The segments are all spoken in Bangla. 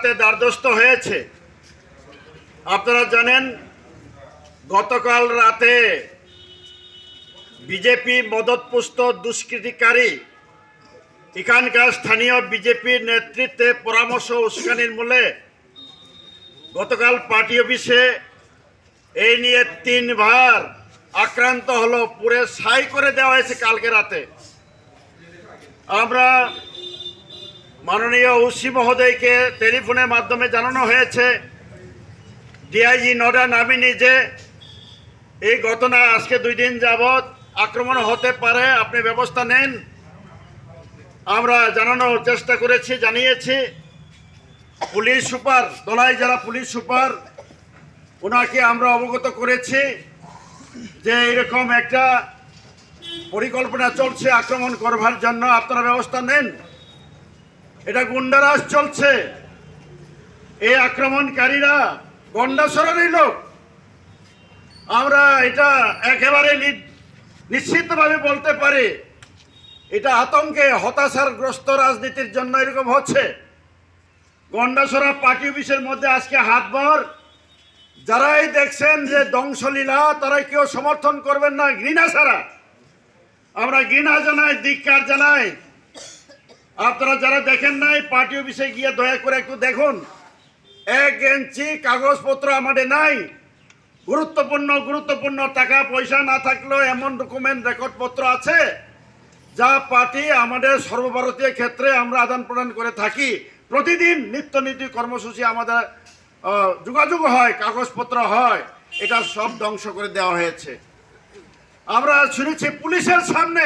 বাঁচাতে দ্বারস্থ হয়েছে। আপনারা জানেন গতকাল রাতে বিজেপি মদতপুষ্ট দুষ্কৃতিকারী এখানকার স্থানীয় বিজেপির নেতৃত্বে পরামর্শ উস্কানির মূলে গতকাল পার্টি অফিসে এই নিয়ে 3 বার আক্রান্ত হলো, পুরে ছাই করে দেওয়া হয়েছে কালকে রাতে। আমরা মাননীয় ওসি মহোদয়কে টেলিফোনের মাধ্যমে জানানো হয়েছে, ডিআইজি নডান আমি নিজে এই ঘটনা আজকে 2 দিন যাবৎ আক্রমণ হতে পারে, আপনি ব্যবস্থা নেন। আমরা জানানোর চেষ্টা করেছি, জানিয়েছি। পুলিশ সুপার দলাই জেলা পুলিশ সুপার ওনাকে আমরা অবগত করেছি যে এরকম একটা পরিকল্পনা চলছে আক্রমণ করবার জন্য, আপনারা ব্যবস্থা নেন। এটা গুন্ডারাজ চলছে। এই আক্রমণকারীরা গন্ডাসরেরই লোক। আমরা এটা একেবারে নিশ্চিতভাবে বলতে পারি, এটা আতঙ্কে হতাশারগ্রস্ত রাজনীতির জন্য এরকম হচ্ছে। গন্ডাসরা পার্টি অফিসের মধ্যে আজকে হাতভর। যারাই দেখছেন যে ধ্বংসলীলা, তারাই কেউ সমর্থন করবেন না, ঘৃণা ছাড়া। আমরা ঘৃণা জানাই, ধিক্কার জানাই। আপনারা যারা দেখেন নাই, পার্টি অফিসে গিয়ে দয়া করে একটু দেখুন। 1 ইঞ্চি কাগজপত্র আমাদের নাই। গুরুত্বপূর্ণ টাকা পয়সা না থাকলেও এমন ডকুমেন্ট রেকর্ডপত্র আছে যা পার্টি আমাদের সর্বভারতীয় ক্ষেত্রে আমরা আদান প্রদান করে থাকি। প্রতিদিন নিত্যনীতি কর্মসূচি আমাদের যোগাযোগ হয়, কাগজপত্র হয়, এটা সব ধ্বংস করে দেওয়া হয়েছে। আমরা শুনেছি পুলিশের সামনে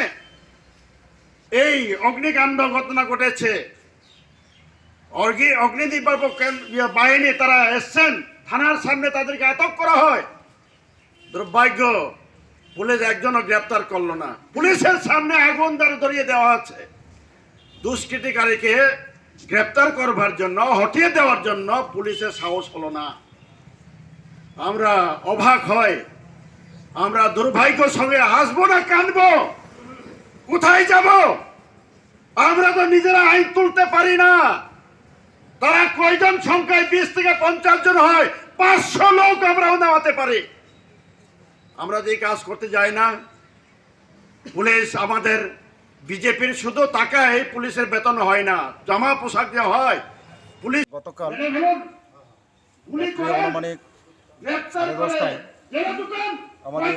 এই অগ্নিকাণ্ড ঘটনা ঘটেছে। অগ্নিনির্বাপক বাহিনী তারা এসছেন, থানার সামনে তাদেরকে আটক করা হয়। দুর্ভাগ্য, পুলিশ একজনও গ্রেপ্তার করলো না। পুলিশের সামনে আগুন ধরিয়ে দেওয়া আছে। দুষ্কৃতিকারীকে গ্রেপ্তার করবার জন্য, হটিয়ে দেওয়ার জন্য পুলিশের সাহস হলো না। আমরা অবাক হয়, আমরা দুর্ভাগ্যের সঙ্গে হাসবো না কাঁদবো? কোথায় যাব? আমরা তো নিজেরা আইন তুলতে পারি না। তারা কয়জন সংখ্যায় 20 থেকে 50 জন হয়, 500 লোক আমরাও নামাতে পারি। আমরা যে কাজ করতে যাই না, পুলিশ আমাদের বিজেপির শুধু টাকায় পুলিশের বেতন হয় না, জামা পোশাক যে হয়। পুলিশ গতকাল অনুমানিক 10:30টায় আমাদের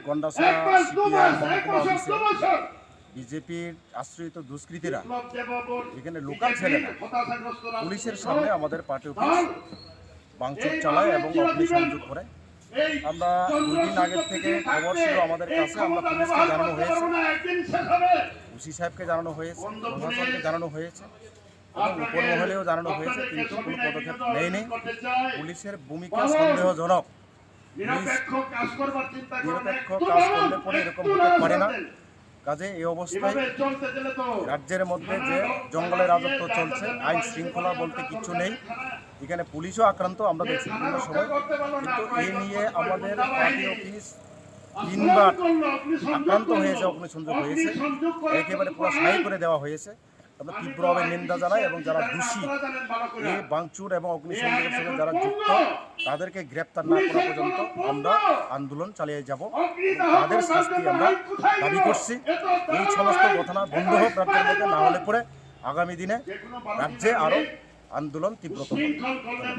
গন্ডাসরা CPIM মহকুমা অফিসে বিজেপির আশ্রিত দুষ্কৃতীরা, এখানে লোকাল ছেলেরা পুলিশের সামনে আমাদের পার্টি অফিস ভাঙচুর চালায় এবং অগ্নিসংযোগ করে। আমরা 2 দিন আগের থেকে খবর ছিল আমাদের কাছে, আমরা পুলিশকে জানানো হয়েছে, ওসি সাহেবকে জানানো হয়েছে, প্রশাসনকে জানানো হয়েছে এবং উপরমহলেও জানানো হয়েছে, কিন্তু কোনো পদক্ষেপ নেয়নি। পুলিশের ভূমিকা সন্দেহজনক। নিরপেক্ষ কাজ করলে পরে এরকম হতে পারে না। কাজে এই অবস্থায় রাজ্যের মধ্যে যে জঙ্গলের রাজত্ব চলছে, আইন শৃঙ্খলা বলতে কিছু নেই। এখানে পুলিশও আক্রান্ত, আমরা দেখছি বিভিন্ন সময়। কিন্তু এই নিয়ে আমাদের পার্টি অফিস 3 বার আক্রান্ত হয়েছে, অগ্নিসংযোগ হয়েছে, একেবারে পুরো ছাই করে দেওয়া হয়েছে। আমরা তীব্রভাবে নিন্দা জানাই এবং যারা দোষী, এই ভাঙচুর এবং অগ্নিসংযোগের সঙ্গে যারা যুক্ত, তাদেরকে গ্রেপ্তার না করা পর্যন্ত আমরা আন্দোলন চালিয়ে যাব। তাদের শাস্তি আমরা দাবি করছি। এই সমস্ত ঘটনা বন্ধ হোক রাজ্যের মধ্যে, না হলে পরে আগামী দিনে রাজ্যে আরও আন্দোলন তীব্রতর হবে।